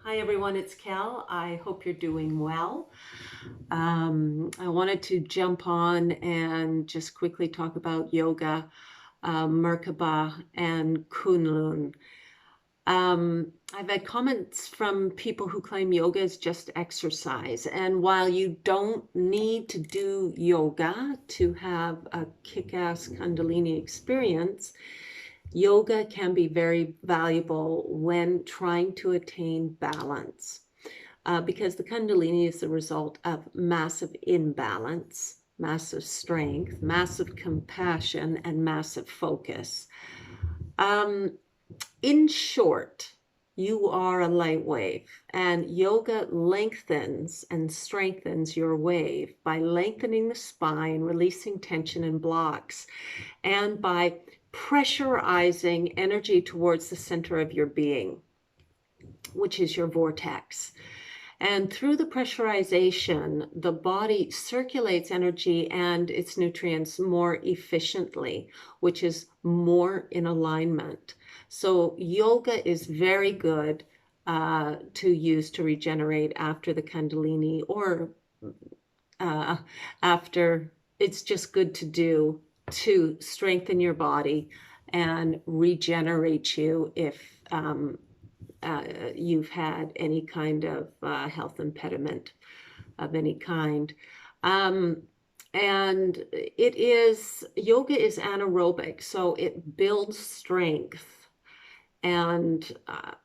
Hi everyone, it's Cal. I hope you're doing well. I wanted to jump on and just quickly talk about yoga, Merkaba, and Kunlun. I've had comments from people who claim yoga is just exercise. And while you don't need to do yoga to have a kick-ass Kundalini experience, yoga can be very valuable when trying to attain balance. Because the Kundalini is the result of massive imbalance, massive strength, massive compassion, and massive focus. Um, in short, you are a light wave, and yoga lengthens and strengthens your wave by lengthening the spine, releasing tension and blocks, and by pressurizing energy towards the center of your being, which is your vortex. And through the pressurization, the body circulates energy and its nutrients more efficiently, which is more in alignment. So yoga is very good to use to regenerate after the Kundalini or uh, after. It's just good to do to strengthen your body and regenerate you if you've had any kind of health impediment of any kind. Um, and yoga is anaerobic, so it builds strength. And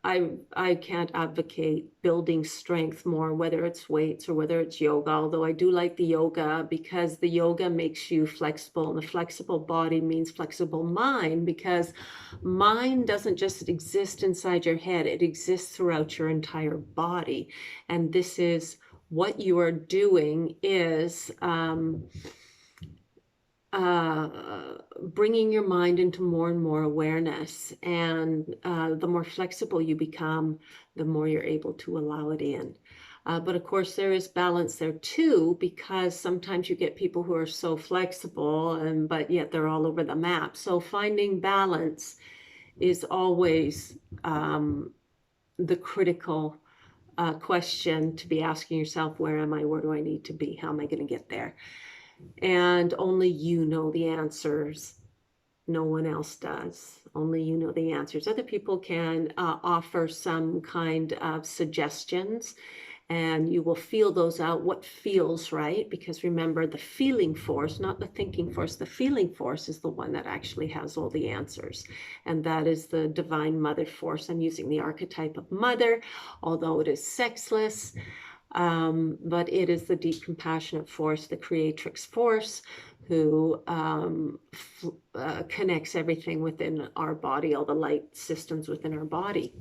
I can't advocate building strength more, whether it's weights or whether it's yoga, although I do like the yoga because the yoga makes you flexible, and a flexible body means flexible mind, because mind doesn't just exist inside your head, it exists throughout your entire body. And this is what you are doing is bringing your mind into more and more awareness. And the more flexible you become, the more you're able to allow it in. But of course, there is balance there too, because sometimes you get people who are so flexible, but yet they're all over the map. So finding balance is always the critical question to be asking yourself: where am I? Where do I need to be? How am I going to get there? And only you know the answers. No one else does. Only you know the answers. Other people can offer some kind of suggestions, and you will feel those out, what feels right. Because remember, the feeling force, not the thinking force, the feeling force is the one that actually has all the answers. And that is the divine mother force. I'm using the archetype of mother, although it is sexless. But it is the deep compassionate force, the creatrix force, who connects everything within our body, all the light systems within our body.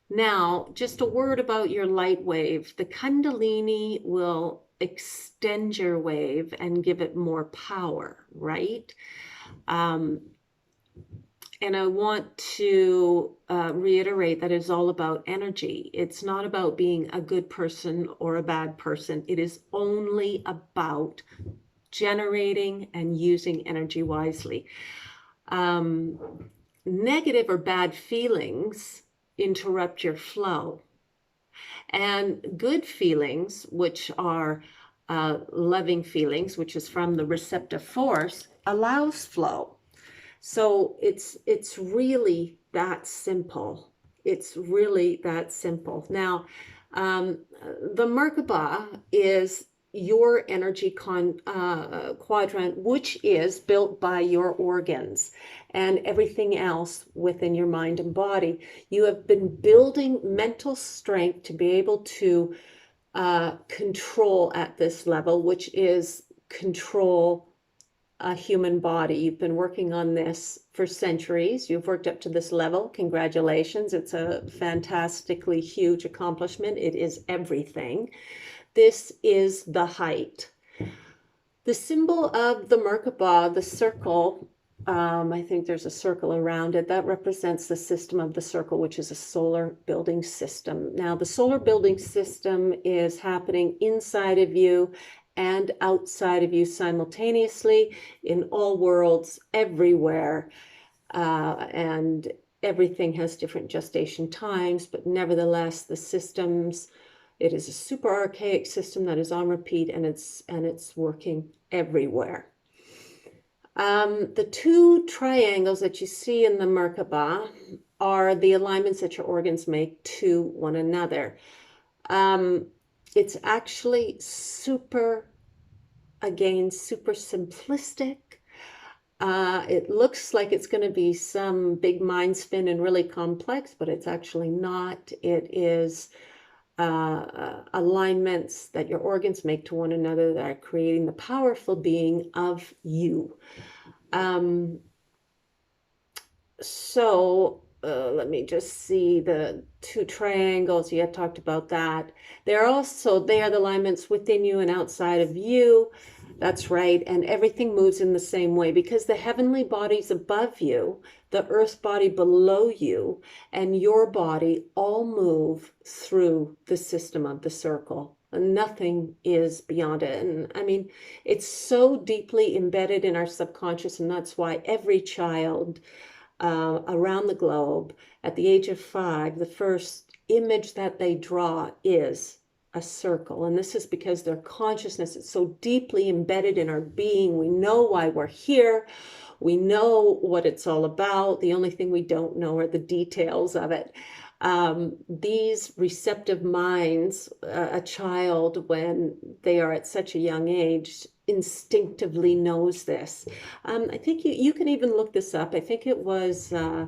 Now, just a word about your light wave. The Kundalini will extend your wave and give it more power, right? Um, and I want to reiterate that it's all about energy. It's not about being a good person or a bad person. It is only about generating and using energy wisely. Negative or bad feelings interrupt your flow. And good feelings, which are loving feelings, which is from the receptive force, allows flow. So it's really that simple. It's really that simple. Now, the Merkaba is your energy quadrant, which is built by your organs and everything else within your mind and body. You have been building mental strength to be able to control at this level, which is control a human body. You've been working on this for centuries. You've worked up to this level. Congratulations. It's a fantastically huge accomplishment. It is everything. This is the height. The symbol of the Merkaba, the circle, I think there's a circle around it, that represents the system of the circle, which is a solar building system. Now, the solar building system is happening inside of you and outside of you simultaneously, in all worlds, everywhere. And everything has different gestation times, but nevertheless, the systems, it is a super archaic system that is on repeat, and it's working everywhere. The two triangles that you see in the Merkaba are the alignments that your organs make to one another. It's actually super simplistic. It looks like it's going to be some big mind spin and really complex, but it's actually not. It is alignments that your organs make to one another that are creating the powerful being of you. Let me just see the two triangles. You had talked about that. They are the alignments within you and outside of you. That's right. And everything moves in the same way because the heavenly bodies above you, the earth body below you, and your body all move through the system of the circle. And nothing is beyond it. And I mean, it's so deeply embedded in our subconscious, and that's why every child around the globe at the age of 5, the first image that they draw is a circle. And this is because their consciousness is so deeply embedded in our being. We know why we're here. We know what it's all about. The only thing we don't know are the details of it. These receptive minds, a child, when they are at such a young age, instinctively knows this. I think you can even look this up. I think it was a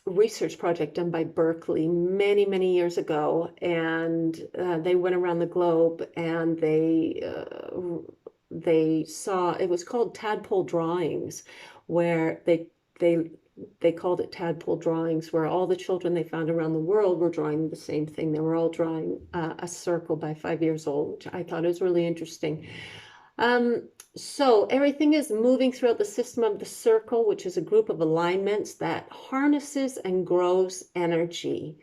research project done by Berkeley many, many years ago, and they went around the globe and they saw, it was called tadpole drawings, where they called it tadpole drawings, where all the children they found around the world were drawing the same thing. They were all drawing a circle by 5 years old, which I thought was really interesting. So everything is moving throughout the system of the circle, which is a group of alignments that harnesses and grows energy.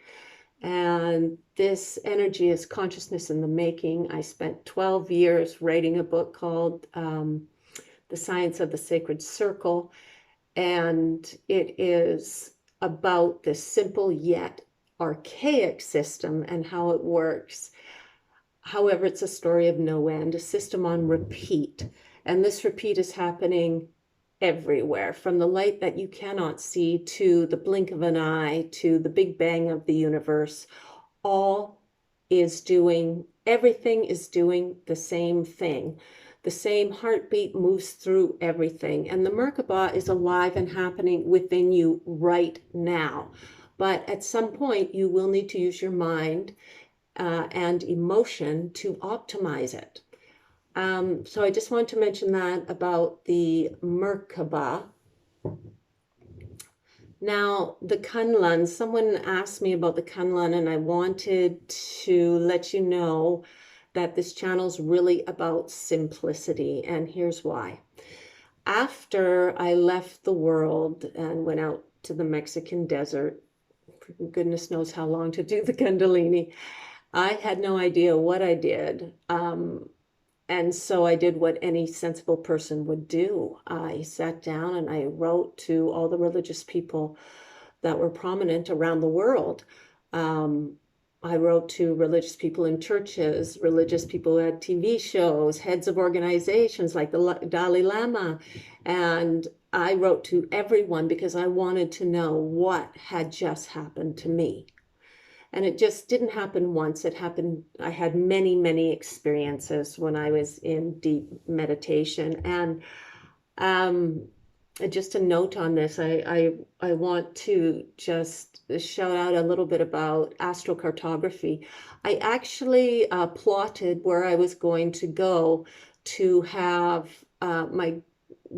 And this energy is consciousness in the making. I spent 12 years writing a book called The Science of the Sacred Circle. And it is about this simple yet archaic system and how it works. However, it's a story of no end, a system on repeat. And this repeat is happening everywhere, from the light that you cannot see to the blink of an eye to the big bang of the universe. Everything is doing the same thing. The same heartbeat moves through everything. And the Merkaba is alive and happening within you right now. But at some point, you will need to use your mind and emotion to optimize it. So I just want to mention that about the Merkaba. Now, the Kunlun, someone asked me about the Kunlun, and I wanted to let you know that this channel is really about simplicity, and here's why. After I left the world and went out to the Mexican desert, goodness knows how long, to do the Kundalini, I had no idea what I did. And so I did what any sensible person would do. I sat down and I wrote to all the religious people that were prominent around the world. I wrote to religious people in churches, religious people who had TV shows, heads of organizations like the Dalai Lama. And I wrote to everyone because I wanted to know what had just happened to me. And it just didn't happen once. It happened, I had many, many experiences when I was in deep meditation. And just a note on this, I want to just shout out a little bit about astrocartography. I actually plotted where I was going to go to have my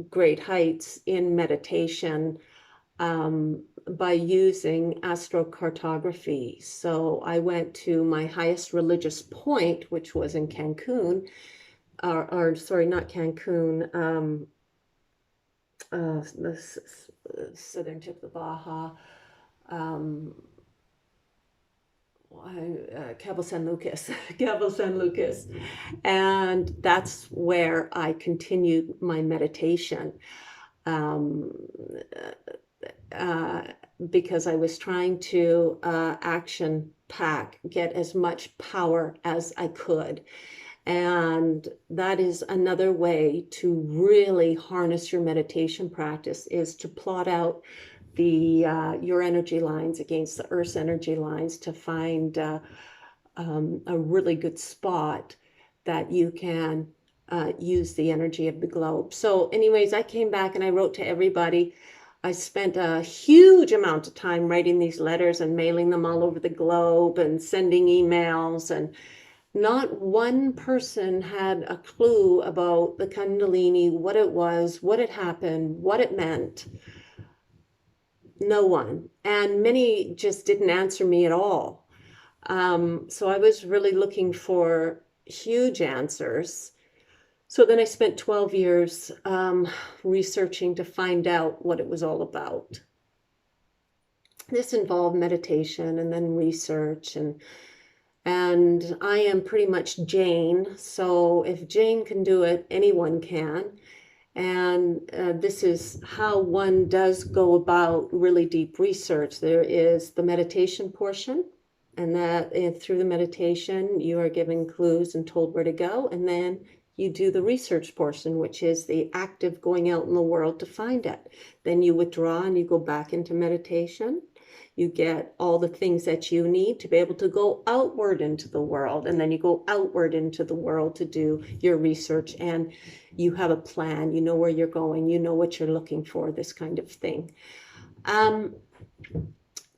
great heights in meditation by using astrocartography. So I went to my highest religious point, which was in Cancun, or sorry, not Cancun, the southern tip of the Baja. Cabo San Lucas, Cabo San Lucas. And that's where I continued my meditation. Um, uh, because I was trying to action pack, get as much power as I could. And that is another way to really harness your meditation practice, is to plot out the your energy lines against the Earth's energy lines to find a really good spot that you can use the energy of the globe. So anyways, I came back and I wrote to everybody. I spent a huge amount of time writing these letters and mailing them all over the globe and sending emails, and not one person had a clue about the Kundalini, what it was, what had happened, what it meant. No one. And many just didn't answer me at all. So I was really looking for huge answers. So then I spent 12 years researching to find out what it was all about. This involved meditation and then research, and I am pretty much Jane. So if Jane can do it, anyone can. And this is how one does go about really deep research. There is the meditation portion, and that through the meditation, you are given clues and told where to go. And then you do the research portion, which is the active going out in the world to find it. Then you withdraw and you go back into meditation. You get all the things that you need to be able to go outward into the world. And then you go outward into the world to do your research, and you have a plan, you know where you're going, you know what you're looking for, this kind of thing.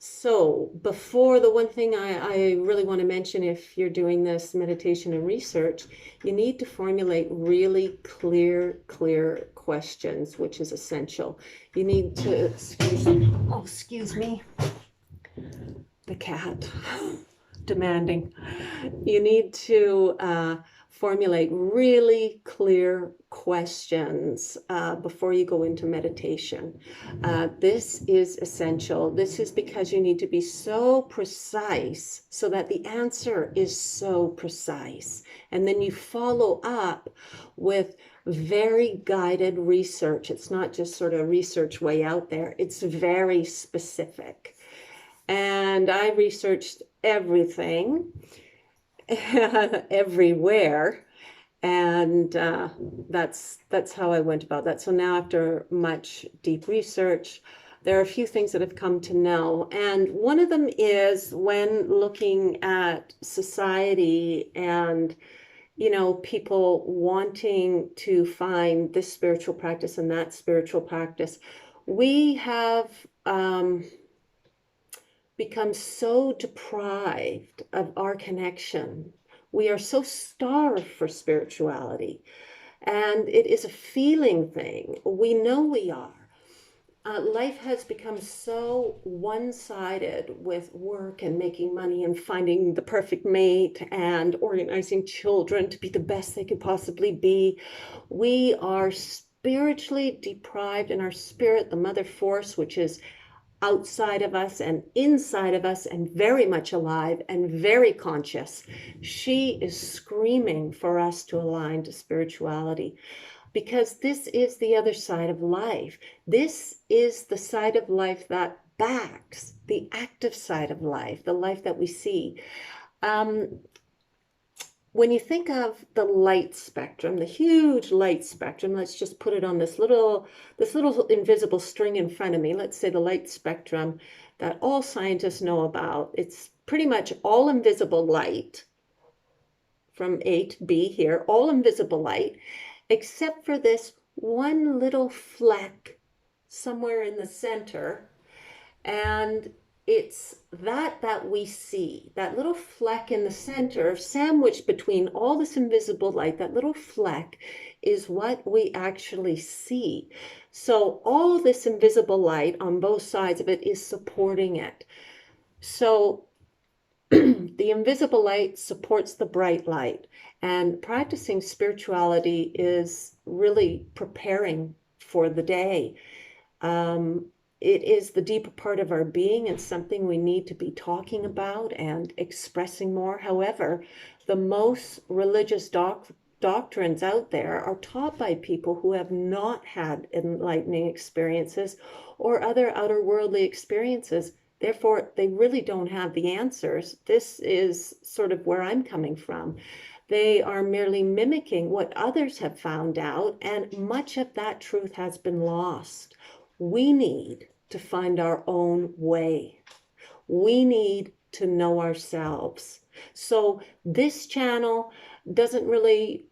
So before, the one thing I really want to mention, if you're doing this meditation and research, you need to formulate really clear questions, which is essential. You need to, excuse me, the cat demanding. You need to formulate really clear questions before you go into meditation. This is essential. This is because you need to be so precise so that the answer is so precise. And then you follow up with very guided research. It's not just sort of research way out there. It's very specific. And I researched everything, everywhere, and that's how I went about that. So now, after much deep research, there are a few things that I've come to know, and one of them is, when looking at society and people wanting to find this spiritual practice and that spiritual practice, we have become so deprived of our connection. We are so starved for spirituality, and it is a feeling thing. We know we are. Life has become so one-sided with work and making money and finding the perfect mate and organizing children to be the best they could possibly be. We are spiritually deprived, in our spirit, the mother force, which is outside of us and inside of us and very much alive and very conscious. She is screaming for us to align to spirituality, because this is the other side of life. This is the side of life that backs the active side of life, the life that we see. When you think of the light spectrum, the huge light spectrum, let's just put it on this little invisible string in front of me. Let's say the light spectrum that all scientists know about. It's pretty much all invisible light from A to B here, all invisible light, except for this one little fleck somewhere in the center. And it's that we see, that little fleck in the center, sandwiched between all this invisible light. That little fleck is what we actually see. So all this invisible light on both sides of it is supporting it. So the invisible light supports the bright light, and practicing spirituality is really preparing for the day. it is the deeper part of our being and something we need to be talking about and expressing more. However, the most religious doctrines out there are taught by people who have not had enlightening experiences or other outer worldly experiences. Therefore, they really don't have the answers. This is sort of where I'm coming from. They are merely mimicking what others have found out, and much of that truth has been lost. We need to find our own way. We need to know ourselves. So this channel doesn't really,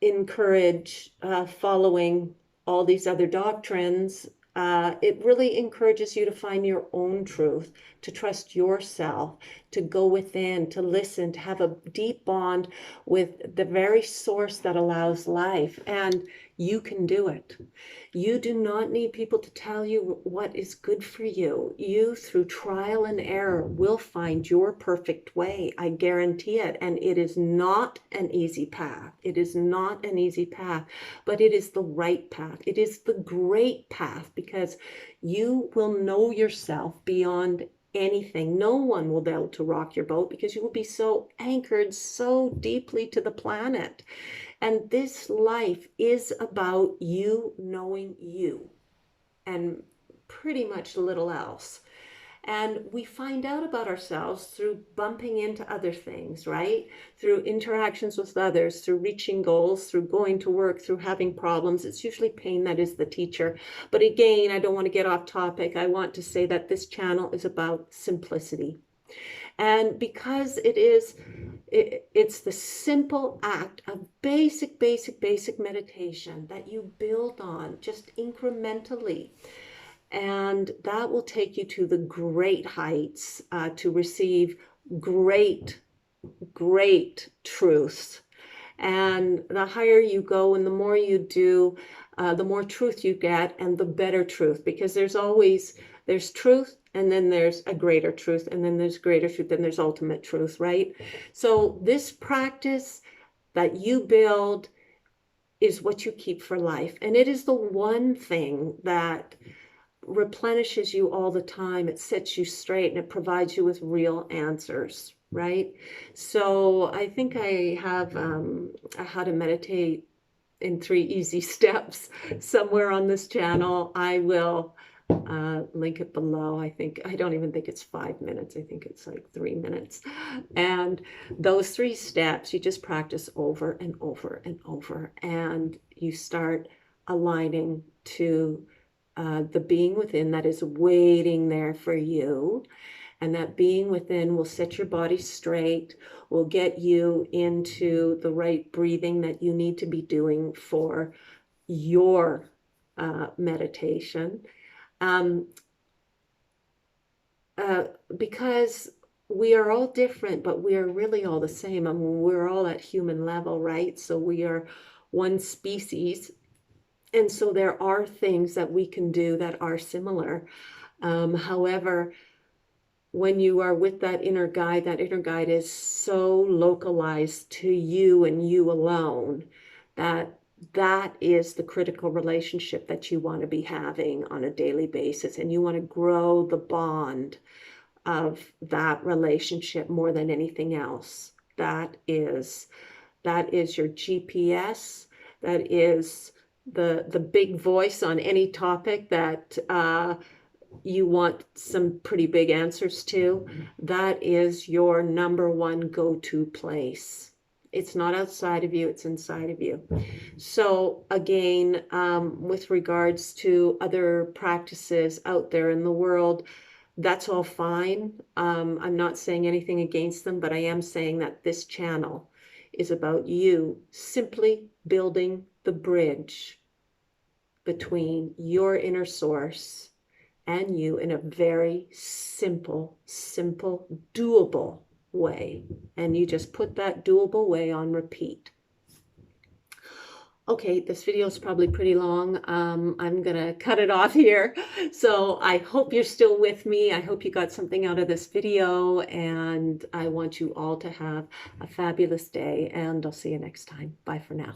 encourage following all these other doctrines. It really encourages you to find your own truth, to trust yourself, to go within, to listen, to have a deep bond with the very source that allows life. And you can do it. You do not need people to tell you what is good for you. You, through trial and error, will find your perfect way. I guarantee it. And it is not an easy path. It is not an easy path, but it is the right path. It is the great path because you will know yourself beyond anything. No one will be able to rock your boat because you will be so anchored so deeply to the planet. And this life is about you knowing you and pretty much little else. And we find out about ourselves through bumping into other things, right? Through interactions with others, through reaching goals, through going to work, through having problems. It's usually pain that is the teacher. But again, I don't want to get off topic. I want to say that this channel is about simplicity. And because it's the simple act of basic meditation that you build on just incrementally. And that will take you to the great heights to receive great truths. And the higher you go and the more you do, the more truth you get and the better truth, because there's truth and then there's a greater truth and then there's greater truth and there's ultimate truth, right? So this practice that you build is what you keep for life. And it is the one thing that replenishes you all the time. It sets you straight and it provides you with real answers, right? So I think I have how to meditate in 3 easy steps somewhere on this channel. I will link it below. I don't even think it's 5 minutes. I think it's like 3 minutes. And those 3 steps, you just practice over and over and over. And you start aligning to the being within that is waiting there for you. And that being within will set your body straight, will get you into the right breathing that you need to be doing for your meditation. Because we are all different, but we are really all the same. I mean, we're all at human level, right? So we are one species. And so there are things that we can do that are similar. However, when you are with that inner guide is so localized to you and you alone that is the critical relationship that you want to be having on a daily basis. And you want to grow the bond of that relationship more than anything else. That is your GPS. That is the big voice on any topic that you want some pretty big answers to. That is your number one go-to place. It's not outside of you, it's inside of you. So again, with regards to other practices out there in the world, that's all fine. I'm not saying anything against them, but I am saying that this channel is about you simply building the bridge between your inner source and you in a very simple, doable way. And you just put that doable way on repeat. Okay, this video is probably pretty long. I'm gonna cut it off here. So I hope you're still with me. I hope you got something out of this video, and I want you all to have a fabulous day, and I'll see you next time. Bye for now.